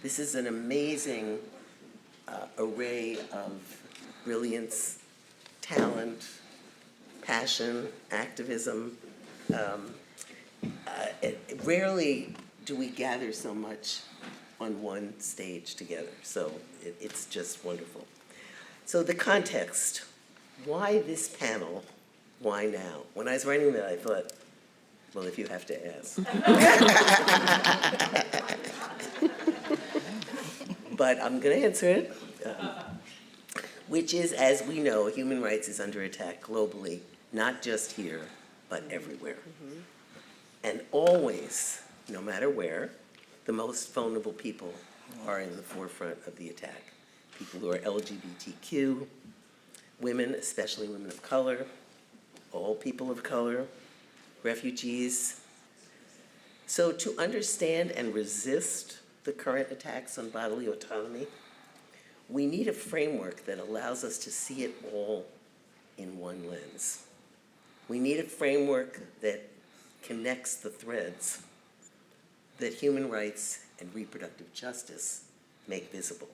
This is an amazing array of brilliance, talent, passion, activism. Rarely do we gather so much on one stage together, so it's just wonderful. So the context, why this panel, why now? When I was writing that, I thought, well, if you have to ask. But I'm going to answer it, which is, as we know, human rights is under attack globally, not just here, but everywhere. And always, no matter where, the most vulnerable people are in the forefront of the attack. People who are LGBTQ, women, especially women of color, all people of color, refugees. So to understand and resist the current attacks on bodily autonomy, we need a framework that allows us to see it all in one lens. We need a framework that connects the threads that human rights and reproductive justice make visible.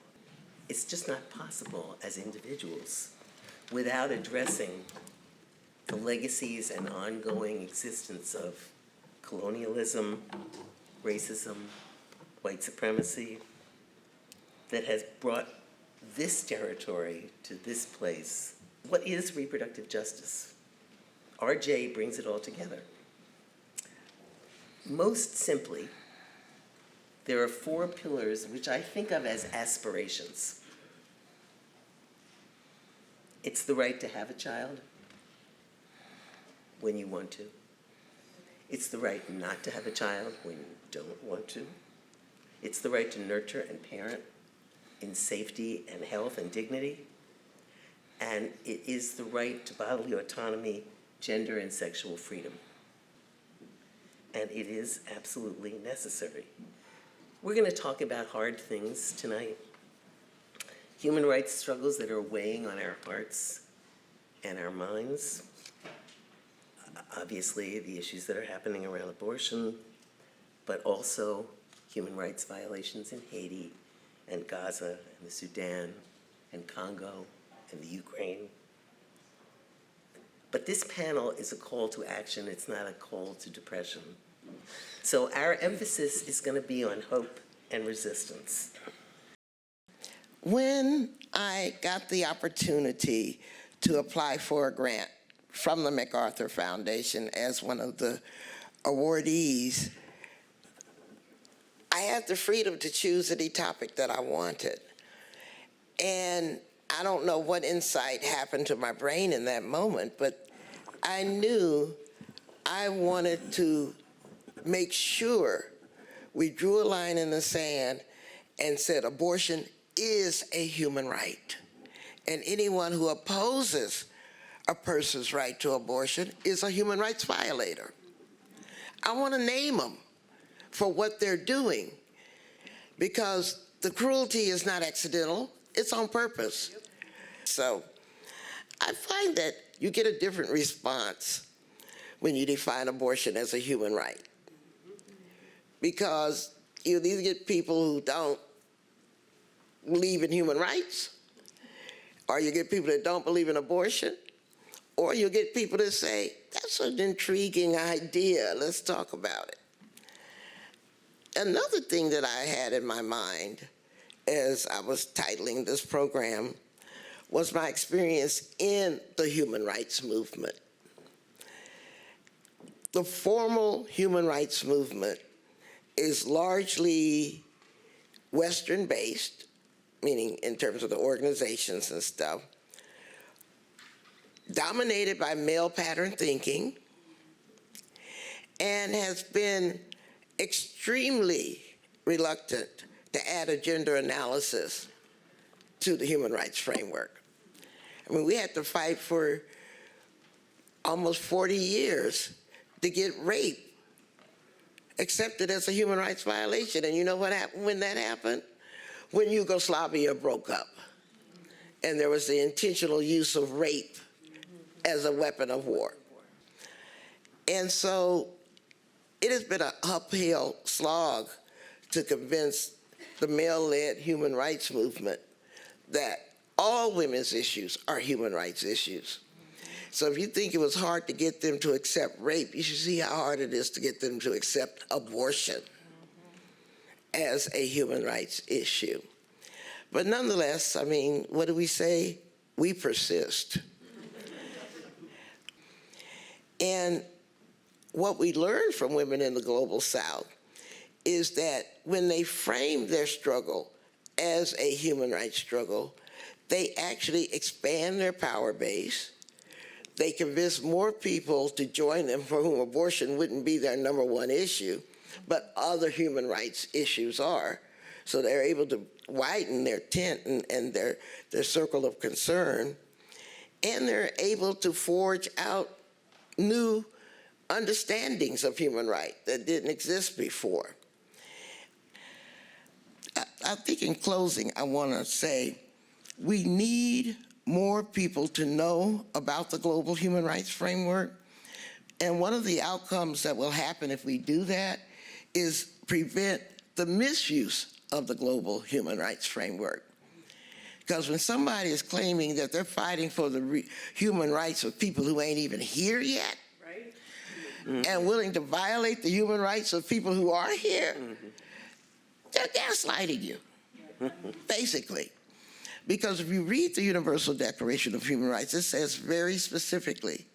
It's just not possible as individuals without addressing the legacies and ongoing existence of colonialism, racism, white supremacy that has brought this territory to this place. What is reproductive justice? RJ brings it all together. Most simply, there are 4 pillars which I think of as aspirations. It's the right to have a child when you want to. It's the right not to have a child when you don't want to. It's the right to nurture and parent in safety and health and dignity. And it is the right to bodily autonomy, gender and sexual freedom. And it is absolutely necessary. We're going to talk about hard things tonight. Human rights struggles that are weighing on our hearts and our minds. Obviously, the issues that are happening around abortion, but also human rights violations in Haiti and Gaza and the Sudan and Congo and the Ukraine. But this panel is a call to action. It's not a call to depression. So our emphasis is going to be on hope and resistance. When I got the opportunity to apply for a grant from the MacArthur Foundation as one of the awardees, I had the freedom to choose any topic that I wanted. And I don't know what insight happened to my brain in that moment, but I knew I wanted to make sure we drew a line in the sand and said abortion is a human right. And anyone who opposes a person's right to abortion is a human rights violator. I want to name them for what they're doing, because the cruelty is not accidental, it's on purpose. So I find that you get a different response when you define abortion as a human right, because you either get people who don't believe in human rights, or you get people that don't believe in abortion, or you get people that say, that's an intriguing idea, let's talk about it. Another thing that I had in my mind as I was titling this program was my experience in the human rights movement. The formal human rights movement is largely Western-based, meaning in terms of the organizations and stuff, dominated by male pattern thinking, and has been extremely reluctant to add a gender analysis to the human rights framework. I mean, we had to fight for almost 40 years to get rape accepted as a human rights violation. And you know what happened when that happened? When Yugoslavia broke up and there was the intentional use of rape as a weapon of war. And so it has been an uphill slog to convince the male-led human rights movement that all women's issues are human rights issues. So if you think it was hard to get them to accept rape, you should see how hard it is to get them to accept abortion as a human rights issue. But nonetheless, I mean, what do we say? We persist. And what we learned from women in the Global South is that when they frame their struggle as a human rights struggle, they actually expand their power base. They convince more people to join them for whom abortion wouldn't be their number one issue, but other human rights issues are. So they're able to widen their tent and their circle of concern, and they're able to forge out new understandings of human rights that didn't exist before. I think in closing, I want to say we need more people to know about the global human rights framework. And one of the outcomes that will happen if we do that is prevent the misuse of the global human rights framework. Because when somebody is claiming that they're fighting for the human rights of people who ain't even here yet, right, and willing to violate the human rights of people who are here, they're gaslighting you, basically. Because if you read the Universal Declaration of Human Rights, it says very specifically,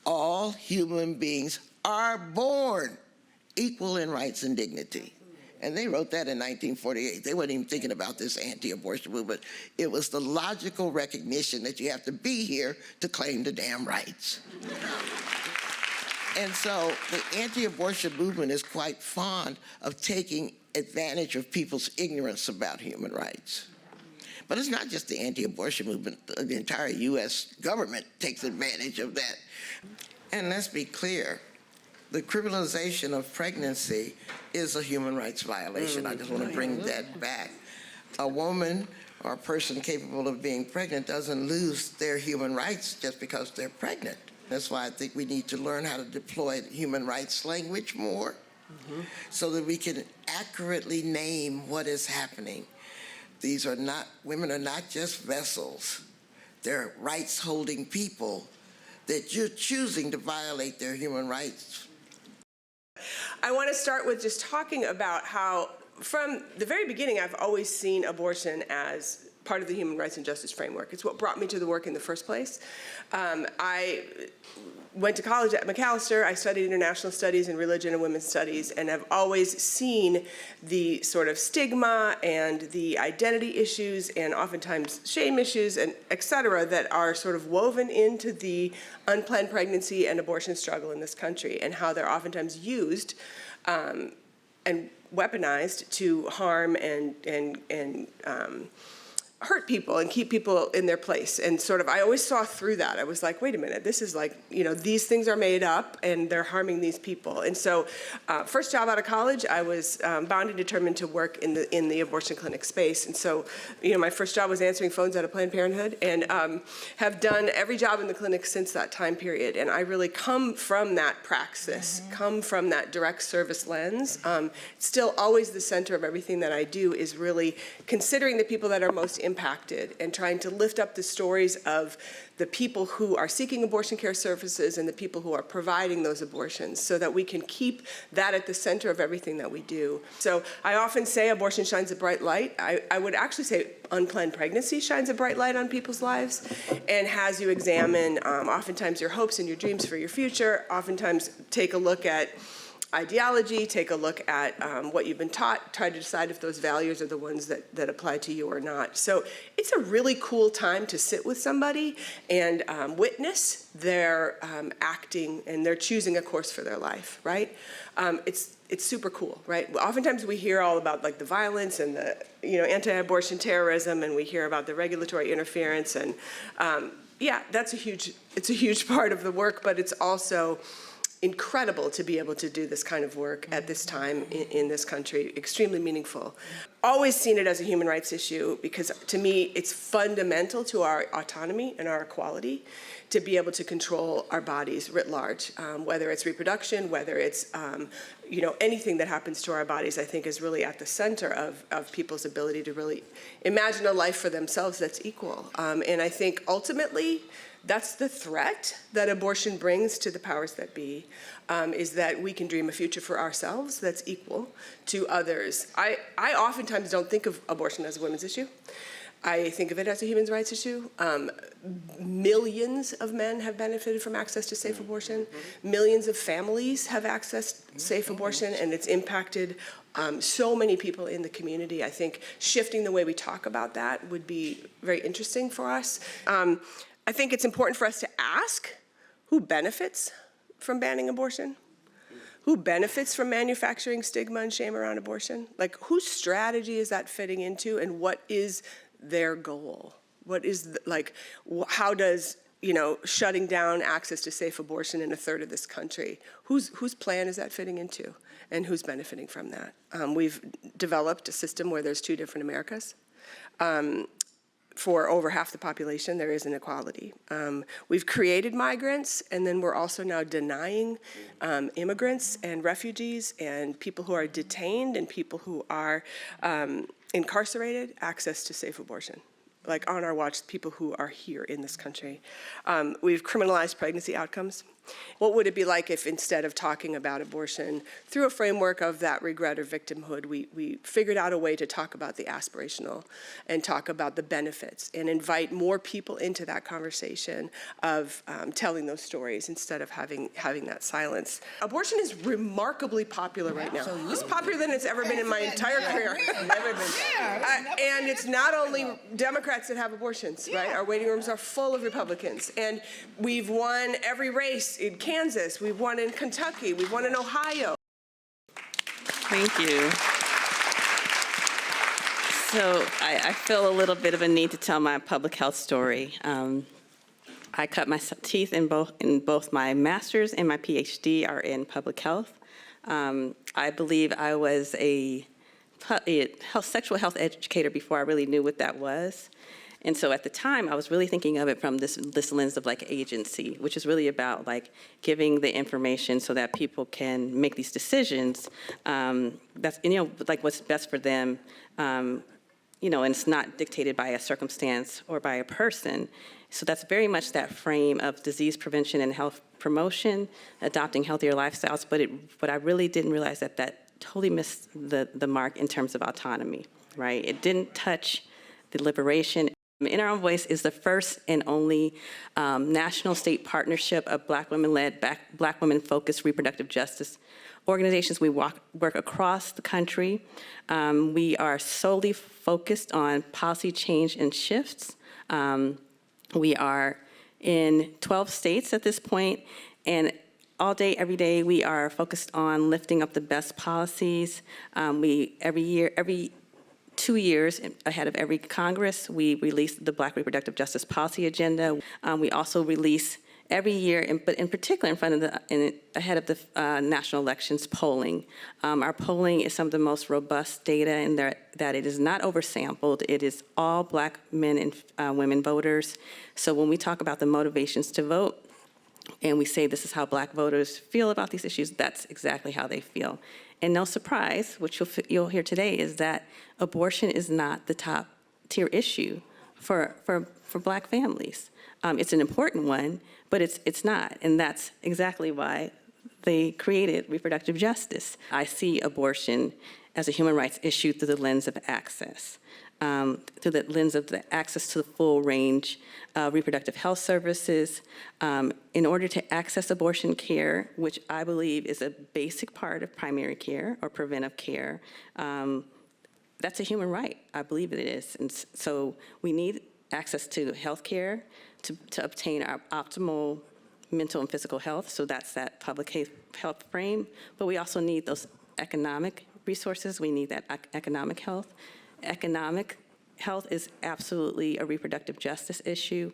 all human beings are born equal in rights and dignity. And they wrote that in 1948. They weren't even thinking about this anti-abortion movement. It was the logical recognition that you have to be here to claim the damn rights. And so the anti-abortion movement is quite fond of taking advantage of people's ignorance about human rights. But it's not just the anti-abortion movement. The entire U.S. government takes advantage of that. And let's be clear, the criminalization of pregnancy is a human rights violation. I just want to bring that back. A woman or a person capable of being pregnant doesn't lose their human rights just because they're pregnant. That's why I think we need to learn how to deploy human rights language more so that we can accurately name what is happening. Women are not just vessels. They're rights-holding people that you're choosing to violate their human rights. I want to start with just talking about how, from the very beginning, I've always seen abortion as part of the human rights and justice framework. It's what brought me to the work in the first place. I went to college at Macalester. I studied international studies and religion and women's studies, and have always seen the sort of stigma and the identity issues and oftentimes shame issues and et cetera that are sort of woven into the unplanned pregnancy and abortion struggle in this country, and how they're oftentimes used and weaponized to harm and hurt people and keep people in their place. And sort of, I always saw through that. I was like, wait a minute, this is like, these things are made up and they're harming these people. And so, first job out of college, I was bound and determined to work in the abortion clinic space. And so, my first job was answering phones at a Planned Parenthood, and have done every job in the clinic since that time period. And I really come from that praxis, come from that direct service lens. Still always the center of everything that I do is really considering the people that are most impacted and trying to lift up the stories of the people who are seeking abortion care services and the people who are providing those abortions, so that we can keep that at the center of everything that we do. So I often say abortion shines a bright light. I would actually say unplanned pregnancy shines a bright light on people's lives and has you examine oftentimes your hopes and your dreams for your future, oftentimes take a look at ideology, take a look at what you've been taught, try to decide if those values are the ones that apply to you or not. So it's a really cool time to sit with somebody and witness their acting and their choosing a course for their life, right? It's super cool, right? Oftentimes we hear all about like the violence and the anti-abortion terrorism, and we hear about the regulatory interference, and yeah, it's a huge part of the work, but it's also incredible to be able to do this kind of work at this time in this country, extremely meaningful. Always seen it as a human rights issue because to me it's fundamental to our autonomy and our equality to be able to control our bodies writ large, whether it's reproduction, whether it's anything that happens to our bodies, I think is really at the center of people's ability to really imagine a life for themselves that's equal. And I think ultimately, that's the threat that abortion brings to the powers that be, is that we can dream a future for ourselves that's equal to others. I oftentimes don't think of abortion as a women's issue. I think of it as a human rights issue. Millions of men have benefited from access to safe abortion. Millions of families have accessed safe abortion, and it's impacted so many people in the community. I think shifting the way we talk about that would be very interesting for us. I think it's important for us to ask who benefits from banning abortion? Who benefits from manufacturing stigma and shame around abortion? Like, whose strategy is that fitting into, and what is their goal? What is, how does, shutting down access to safe abortion in a third of this country, whose plan is that fitting into, and who's benefiting from that? We've developed a system where there's two different Americas. For over half the population, there is inequality. We've created migrants, and then we're also now denying immigrants and refugees and people who are detained and people who are incarcerated access to safe abortion. Like on our watch, people who are here in this country. We've criminalized pregnancy outcomes. What would it be like if instead of talking about abortion through a framework of that regret or victimhood, we figured out a way to talk about the aspirational and talk about the benefits and invite more people into that conversation of telling those stories instead of having that silence. Abortion is remarkably popular right now. It's popular than it's ever been in my entire career. Never been. And it's not only Democrats that have abortions, right? Our waiting rooms are full of Republicans. And we've won every race in Kansas, we've won in Kentucky, we've won in Ohio. Thank you. So I feel a little bit of a need to tell my public health story. I cut my teeth in both my master's and my PhD are in public health. I believe I was a sexual health educator before I really knew what that was. And so at the time, I was really thinking of it from this lens of agency, which is really about giving the information so that people can make these decisions. That's what's best for them. And it's not dictated by a circumstance or by a person. So that's very much that frame of disease prevention and health promotion, adopting healthier lifestyles. But I really didn't realize that totally missed the mark in terms of autonomy, right? It didn't touch the liberation. In Our Own Voice is the first and only national state partnership of Black women-led, Black women-focused reproductive justice organizations. We work across the country. We are solely focused on policy change and shifts. We are in 12 states at this point, and all day, every day, we are focused on lifting up the best policies. Every 2 years ahead of every Congress, we release the Black Reproductive Justice Policy Agenda. We also release every year, but in particular ahead of the national elections, polling. Our polling is some of the most robust data in that it is not oversampled. It is all Black men and women voters. So when we talk about the motivations to vote, and we say this is how Black voters feel about these issues, that's exactly how they feel. And no surprise, which you'll hear today, is that abortion is not the top tier issue for Black families. It's an important one, but it's not, and that's exactly why they created reproductive justice. I see abortion as a human rights issue through the lens of access, through the lens of the access to the full range of reproductive health services. In order to access abortion care, which I believe is a basic part of primary care or preventive care, that's a human right. I believe it is. And so we need access to health care to obtain our optimal mental and physical health. So that's that public health frame. But we also need those economic resources. We need that economic health. Economic health is absolutely a reproductive justice issue.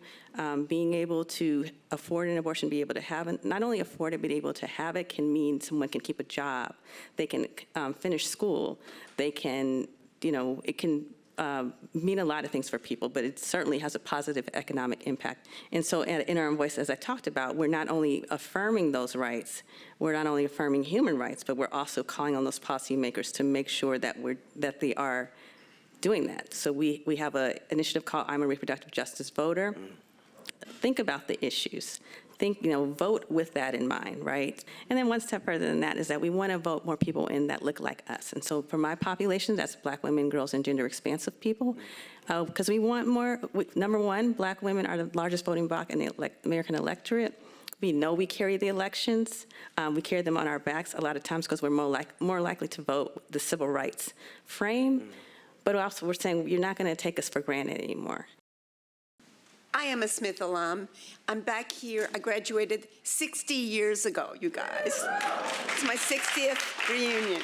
Being able to afford an abortion, be able to have it, not only afford it, but able to have it can mean someone can keep a job, they can finish school, they can, it can mean a lot of things for people, but it certainly has a positive economic impact. And so at Interim Voice, as I talked about, we're not only affirming those rights, we're not only affirming human rights, but we're also calling on those policymakers to make sure that they are doing that. So we have an initiative called I'm a Reproductive Justice Voter. Think about the issues. Vote with that in mind, right? And then one step further than that is that we want to vote more people in that look like us. And so for my population, that's Black women, girls, and gender expansive people, because we want more. Number one, Black women are the largest voting bloc in the American electorate. We know we carry the elections. We carry them on our backs a lot of times because we're more likely to vote the civil rights frame. But also we're saying you're not going to take us for granted anymore. I am a Smith alum. I'm back here. I graduated 60 years ago, you guys. It's my 60th reunion.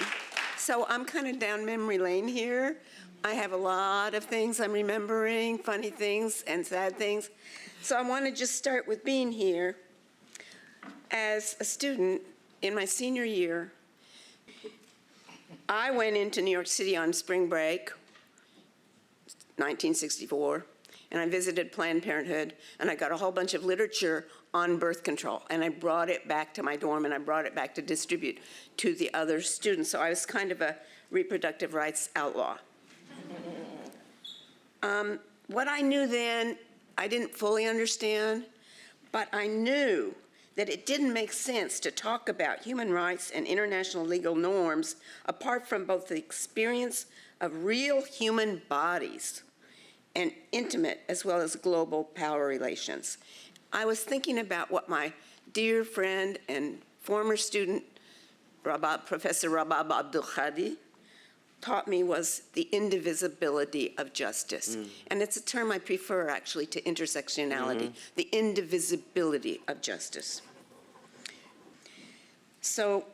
So I'm kind of down memory lane here. I have a lot of things I'm remembering, funny things and sad things. So I want to just start with being here. As a student in my senior year, I went into New York City on spring break, 1964, and I visited Planned Parenthood, and I got a whole bunch of literature on birth control, and I brought it back to my dorm, and I brought it back to distribute to the other students. So I was kind of a reproductive rights outlaw. What I knew then, I didn't fully understand, but I knew that it didn't make sense to talk about human rights and international legal norms apart from both the experience of real human bodies and intimate as well as global power relations. I was thinking about what my dear friend and former student, Professor Rabab Abdul-Khadi, taught me was the indivisibility of justice. And it's a term I prefer actually to intersectionality, the indivisibility of justice. So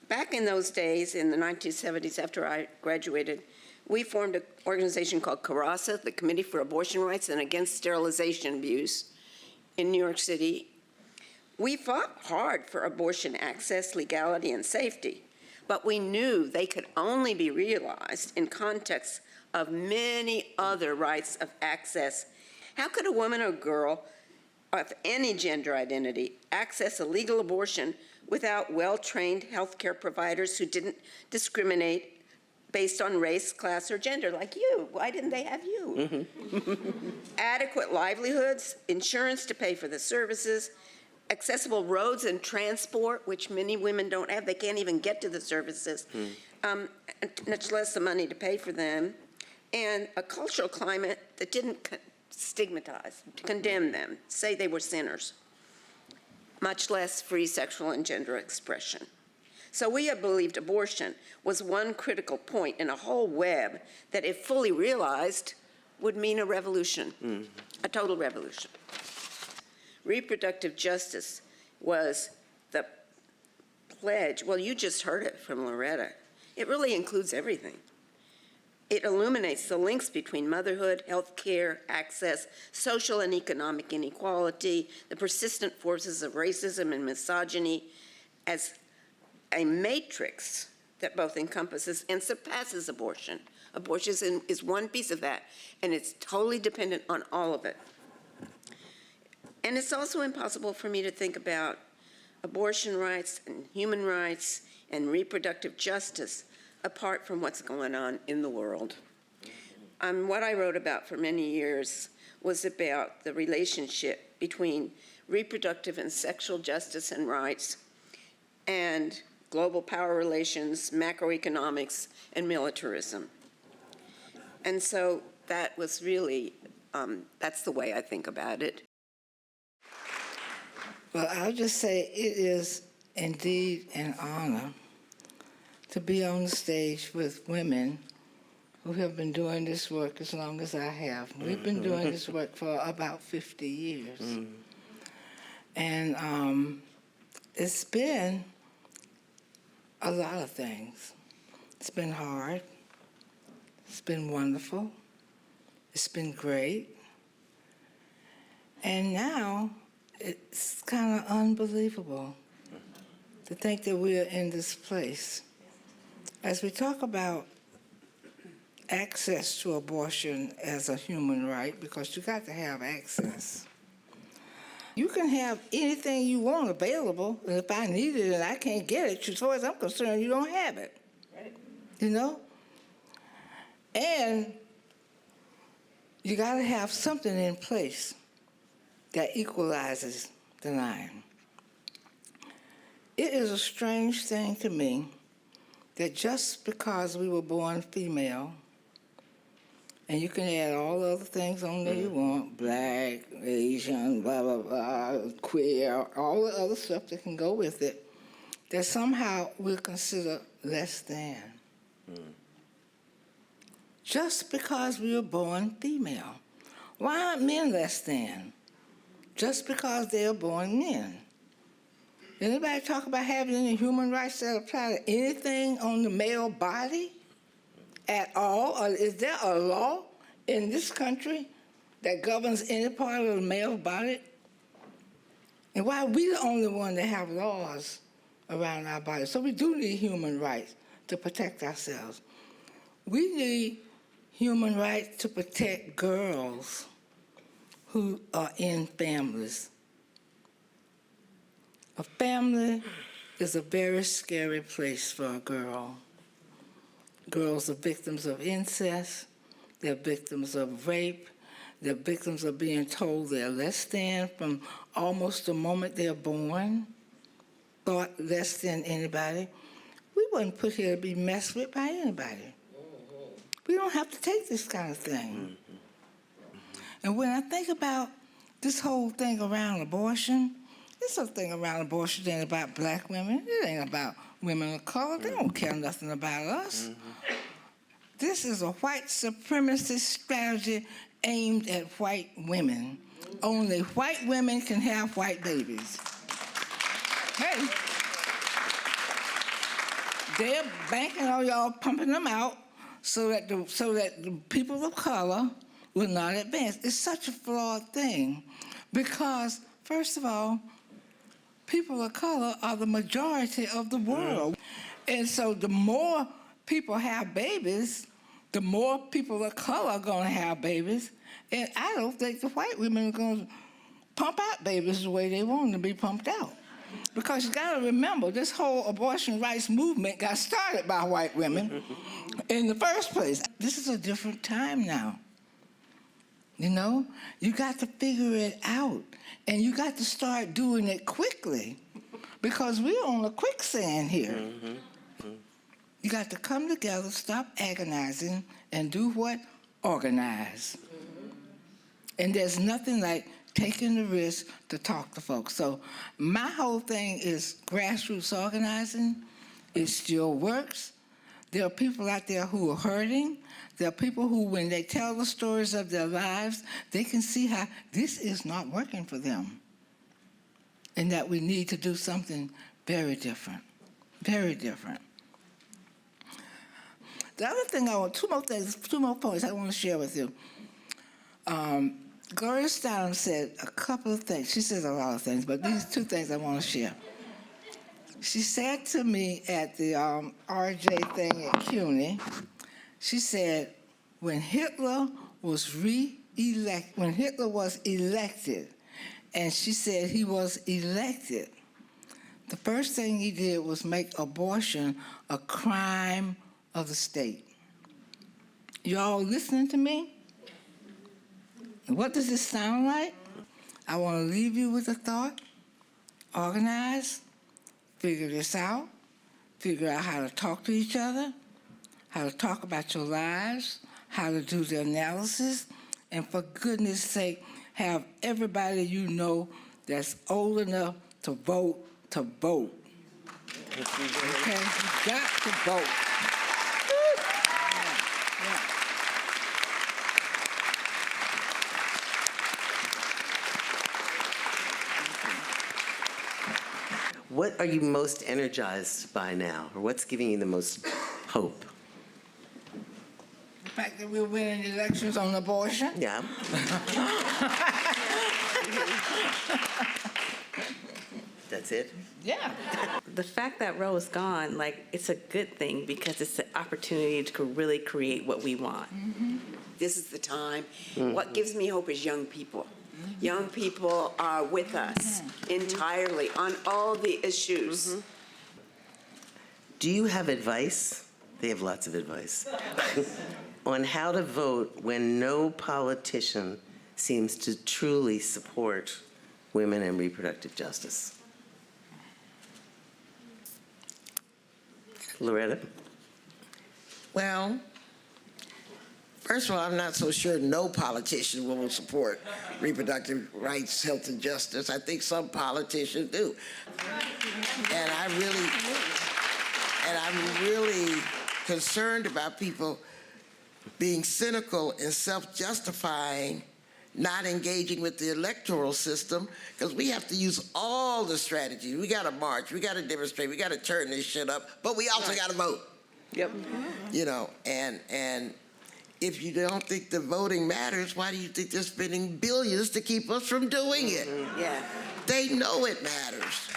back in those days, in the 1970s, after I graduated, we formed an organization called CARASA, the Committee for Abortion Rights and Against Sterilization Abuse in New York City. We fought hard for abortion access, legality, and safety, but we knew they could only be realized in context of many other rights of access. How could a woman or girl of any gender identity access a legal abortion without well-trained healthcare providers who didn't discriminate based on race, class, or gender, like you? Why didn't they have you? Adequate livelihoods, insurance to pay for the services, accessible roads and transport, which many women don't have. They can't even get to the services, much less the money to pay for them, and a cultural climate that didn't stigmatize, condemn them, say they were sinners, much less free sexual and gender expression. So we have believed abortion was one critical point in a whole web that, if fully realized, would mean a revolution, a total revolution. Reproductive justice was the pledge. Well, you just heard it from Loretta. It really includes everything. It illuminates the links between motherhood, health care, access, social and economic inequality, the persistent forces of racism and misogyny as a matrix that both encompasses and surpasses abortion. Abortion is one piece of that, and it's totally dependent on all of it. And it's also impossible for me to think about abortion rights and human rights and reproductive justice apart from what's going on in the world. What I wrote about for many years was about the relationship between reproductive and sexual justice and rights and global power relations, macroeconomics, and militarism. And so that was really, that's the way I think about it. Well, I'll just say it is indeed an honor to be on the stage with women who have been doing this work as long as I have. We've been doing this work for about 50 years. And it's been a lot of things. It's been hard. It's been wonderful. It's been great. And now it's kind of unbelievable to think that we are in this place. As we talk about access to abortion as a human right, because you got to have access. You can have anything you want available, and if I need it and I can't get it, as far as I'm concerned, you don't have it. Right. You know? And you got to have something in place that equalizes the line. It is a strange thing to me that just because we were born female, and you can add all the other things on there you want, black, Asian, blah, blah, blah, queer, all the other stuff that can go with it, that somehow we're considered less than. Just because we were born female. Why aren't men less than? Just because they are born men. Anybody talk about having any human rights that apply to anything on the male body at all? Or is there a law in this country that governs any part of the male body? And why are we the only one that have laws around our bodies? So we do need human rights to protect ourselves. We need human rights to protect girls who are in families. A family is a very scary place for a girl. Girls are victims of incest, they're victims of rape, they're victims of being told they're less than from almost the moment they're born, thought less than anybody. We weren't put here to be messed with by anybody. We don't have to take this kind of thing. And when I think about this whole thing around abortion, this whole thing around abortion ain't about black women. It ain't about women of color. They don't care nothing about us. This is a white supremacist strategy aimed at white women. Only white women can have white babies. Hey. They're banking on y'all pumping them out so that the people of color will not advance. It's such a flawed thing because, first of all, people of color are the majority of the world. And so the more people have babies, the more people of color are going to have babies. And I don't think the white women are going to pump out babies the way they want them to be pumped out. Because you got to remember, this whole abortion rights movement got started by white women in the first place. This is a different time now. You know, you got to figure it out. And you got to start doing it quickly because we're on a quicksand here. You got to come together, stop agonizing, and do what? Organize. And there's nothing like taking the risk to talk to folks. So my whole thing is grassroots organizing. It still works. There are people out there who are hurting. There are people who, when they tell the stories of their lives, they can see how this is not working for them and that we need to do something very different, very different. The other thing two more points I want to share with you. Gloria Steinem said a couple of things. She says a lot of things, but these two things I want to share. She said to me at the RJ thing at CUNY, she said, when Hitler was elected, and she said he was elected, the first thing he did was make abortion a crime of the state. Y'all listening to me? What does this sound like? I want to leave you with a thought. Organize. Figure this out. Figure out how to talk to each other, how to talk about your lives, how to do the analysis, and for goodness sake, have everybody you know that's old enough to vote to vote. Okay? You got to vote. What are you most energized by now, or what's giving you the most hope? In fact, fact that we're winning elections on abortion? Yeah. That's it? Yeah. The fact that Roe is gone, like, it's a good thing because it's an opportunity to really create what we want. This is the time. What gives me hope is young people. Young people are with us entirely on all the issues. Do you have advice? They have lots of advice. On how to vote when no politician seems to truly support women and reproductive justice. Loretta? Well, first of all, I'm not so sure no politician will support reproductive rights, health, and justice. I think some politicians do. And I'm really concerned about people being cynical and self-justifying, not engaging with the electoral system, because we have to use all the strategies. We got to march, we got to demonstrate, we got to turn this shit up, but we also got to vote. Yep. You know, and if you don't think the voting matters, why do you think they're spending billions to keep us from doing it? Yeah. They know it matters.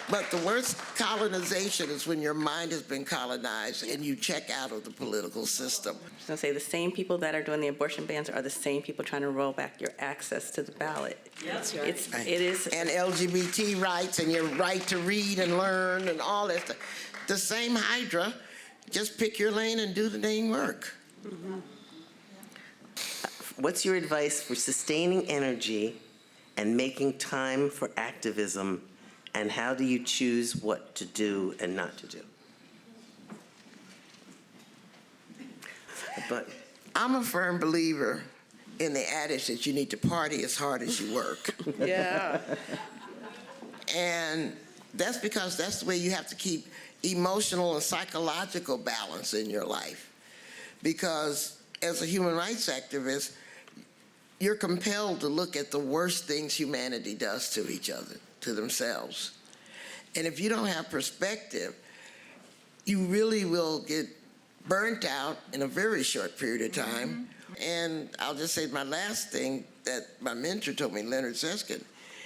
But the worst colonization is when your mind has been colonized and you check out of the political system. I was going to say the same people that are doing the abortion bans are the same people trying to roll back your access to the ballot. That's right. It is. And LGBT rights and your right to read and learn and all that stuff. The same Hydra, just pick your lane and do the dang work. What's your advice for sustaining energy and making time for activism, and how do you choose what to do and not to do? But I'm a firm believer in the adage that you need to party as hard as you work. Yeah. And that's because that's the way you have to keep emotional and psychological balance in your life. Because as a human rights activist, you're compelled to look at the worst things humanity does to each other, to themselves. And if you don't have perspective, you really will get burnt out in a very short period of time. And I'll just say my last thing that my mentor told me, Leonard Seskin,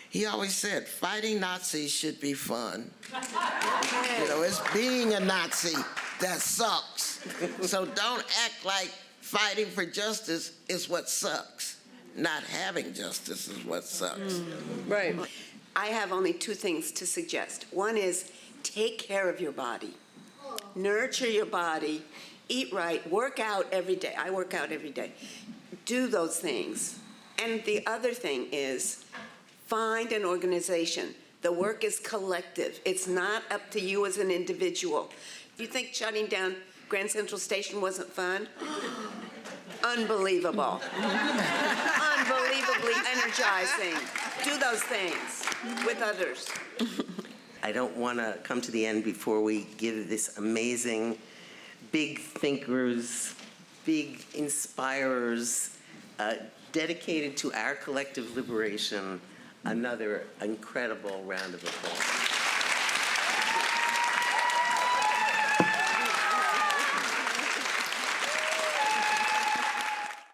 he always said, fighting Nazis should be fun. You know, it's being a Nazi that sucks. So don't act like fighting for justice is what sucks. Not having justice is what sucks. Right. I have only two things to suggest. One is take care of your body. Nurture your body. Eat right. Work out every day. I work out every day. Do those things. And the other thing is find an organization. The work is collective. It's not up to you as an individual. If you think shutting down Grand Central Station wasn't fun, unbelievable. Unbelievably energizing. Do those things with others. I don't want to come to the end before we give this amazing, big thinkers, big inspirers, dedicated to our collective liberation, another incredible round of applause.